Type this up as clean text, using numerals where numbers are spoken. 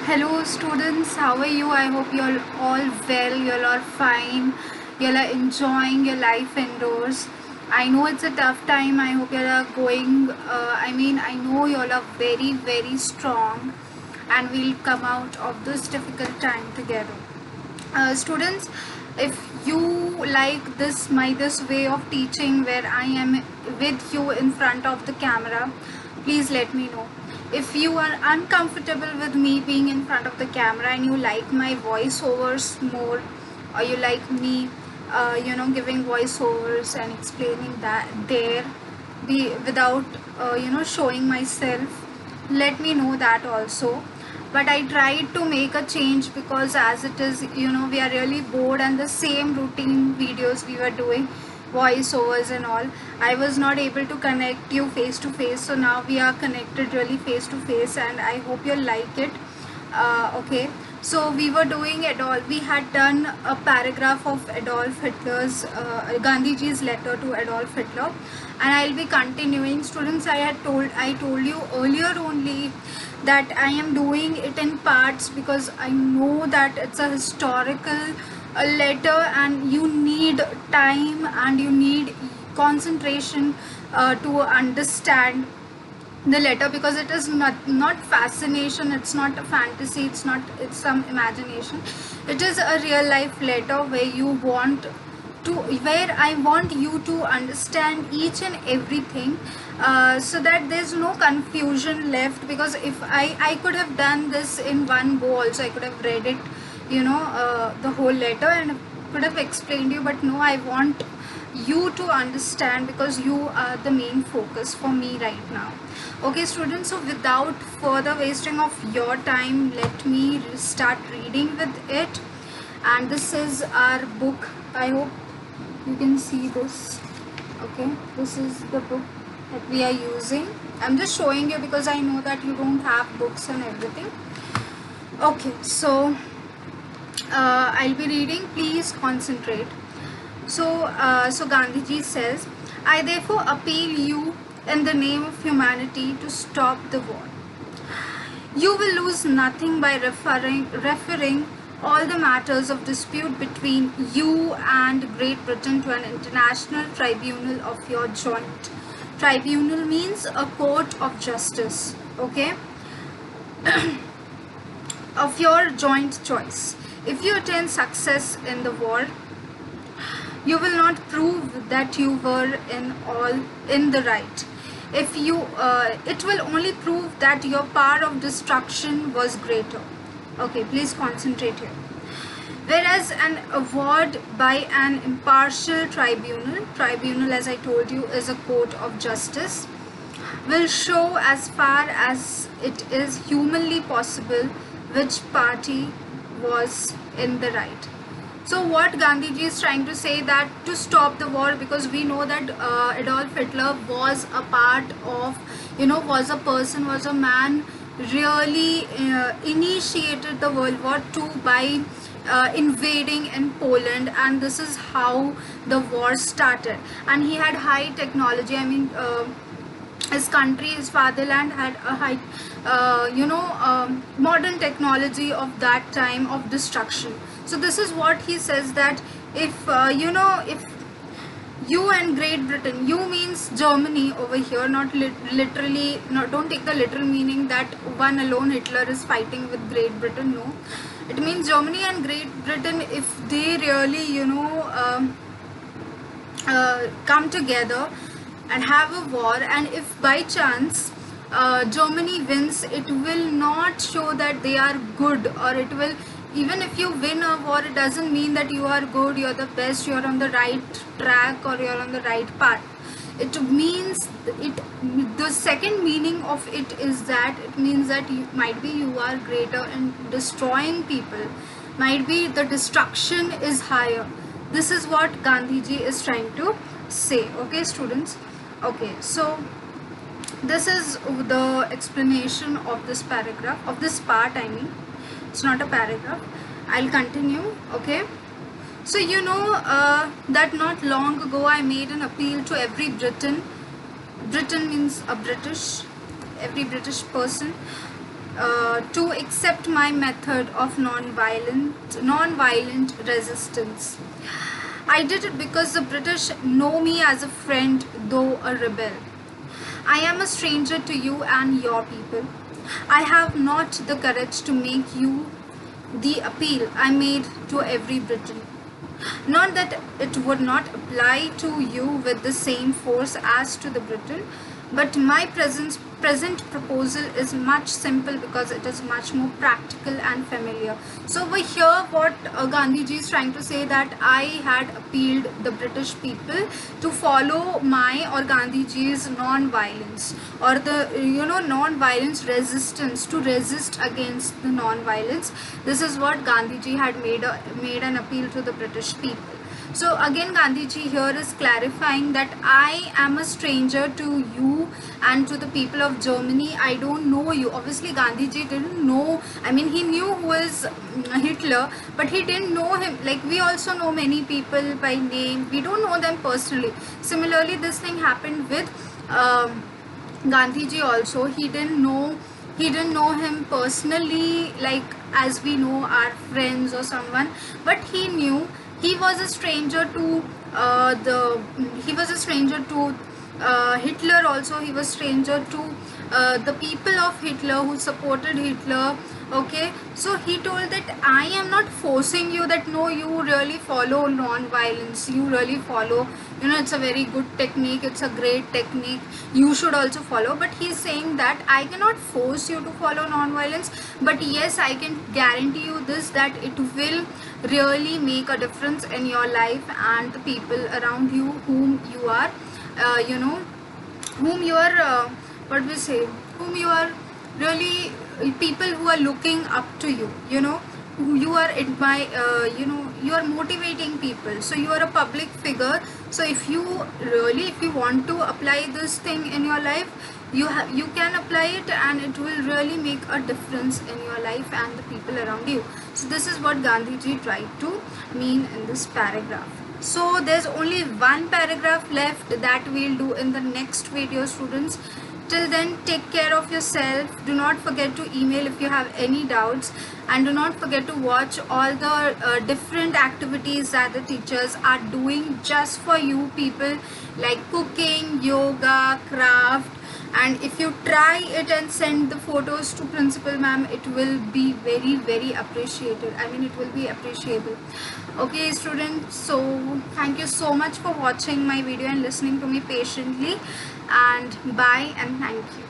Hello students, how are you? I hope you're all well, you're all fine, you're enjoying your life indoors. I know it's a tough time. I hope you're going, I know you're very strong and we'll come out of this difficult time together. Students, if you like this way of teaching where I am with you in front of the camera, please let me know. If you are uncomfortable with me being in front of the camera and you like my voiceovers more, or you like me giving voiceovers and explaining that there be without showing myself, let me know that also. But I tried to make a change because as it is, we are really bored and the same routine videos we were doing, voiceovers and all, I was not able to connect you face to face. So now we are connected really face to face and I hope you'll like it. Okay, so we were doing we had done a paragraph of Adolf Hitler's Gandhiji's letter to Adolf Hitler, and I'll be continuing. Students, I told you earlier only that I am doing it in parts because I know that it's a historical letter and you need time and you need concentration to understand the letter, because it is not fascination, it's not a fantasy, it's some imagination. It is a real life letter where I want you to understand each and everything, so that there's no confusion left. Because if I could have done this in one go also, I could have read it, the whole letter, and could have explained you, but no, I want you to understand because you are the main focus for me right now. Okay students, so without further wasting of your time, let me start reading with it. And this is our book. I hope you can see this. Okay, this is the book that we are using. I'm just showing you because I know that you don't have books and everything. Okay, so I'll be reading, please concentrate. So Gandhiji says, I therefore appeal you in the name of humanity to stop the war. You will lose nothing by referring all the matters of dispute between you and Great Britain to an international tribunal of your joint. Tribunal means a court of justice, okay, of your joint choice. If you attain success in the war, you will not prove that you were in the right. If you it will only prove that your power of destruction was greater. Okay, please concentrate here. Whereas an award by an impartial tribunal, as I told you, is a court of justice, will show as far as it is humanly possible which party was in the right. So what Gandhiji is trying to say, that to stop the war, because we know that Adolf Hitler was a part of, was a man really initiated the World War II by invading in Poland, and this is how the war started. And he had high technology. I mean, his country, his fatherland had a high, modern technology of that time of destruction. So this is what he says, that if if you and Great Britain, you means Germany over here, not literally, don't take the literal meaning that one alone Hitler is fighting with Great Britain. No, it means Germany and Great Britain, if they really come together and have a war, and if by chance Germany wins, it will not show that they are good, or it will, even if you win a war, it doesn't mean that you are good, you're the best, you're on the right track, or you're on the right path. It means the second meaning of it is that it means that you are greater in destroying people, might be the destruction is higher. This is what Gandhiji is trying to say. Okay students, okay, so this is the explanation of this paragraph, of this part. I mean, it's not a paragraph. I'll continue. Okay, so that not long ago I made an appeal to every Briton. Briton means a British, every British person, to accept my method of non-violent resistance. I did it because the British know me as a friend, though a rebel. I am a stranger to you and your people. I have not the courage to make you the appeal I made to every Briton. Not that it would not apply to you with the same force as to the Briton, but my present proposal is much simple because it is much more practical and familiar. So over here what Gandhiji is trying to say, that I had appealed the British people to follow my or Gandhiji's non-violence, or the non-violence resistance, to resist against the non-violence. This is what Gandhiji had made an appeal to the British people. So again Gandhiji here is clarifying that I am a stranger to you and to the people of Germany. I don't know you. Obviously Gandhiji didn't know, I mean he knew who is Hitler, but he didn't know him. Like we also know many people by name, we don't know them personally. Similarly this thing happened with Gandhiji also. He didn't know him personally, like as we know our friends or someone, but he knew he was a stranger to Hitler also. He was stranger to the people of Hitler who supported Hitler. Okay, so he told that I am not forcing you, that no, you really follow non-violence, you really follow, it's a very good technique, it's a great technique, you should also follow. But he is saying that I cannot force you to follow non-violence, but yes, I can guarantee you this, that it will really make a difference in your life and the people around you whom you are whom you are really, people who are looking up to you, who you are you are motivating people. So you are a public figure. So if you want to apply this thing in your life, you can apply it, and it will really make a difference in your life and the people around you. So this is what Gandhiji tried to mean in this paragraph. So there's only one paragraph left that we'll do in the next video, students. Till then, take care of yourself. Do not forget to email if you have any doubts, and do not forget to watch all the different activities that the teachers are doing just for you people, like cooking, yoga, craft. And if you try it and send the photos to principal ma'am, it will be very, very appreciated. I mean, it will be appreciable. Okay students, so thank you so much for watching my video and listening to me patiently, and bye and thank you.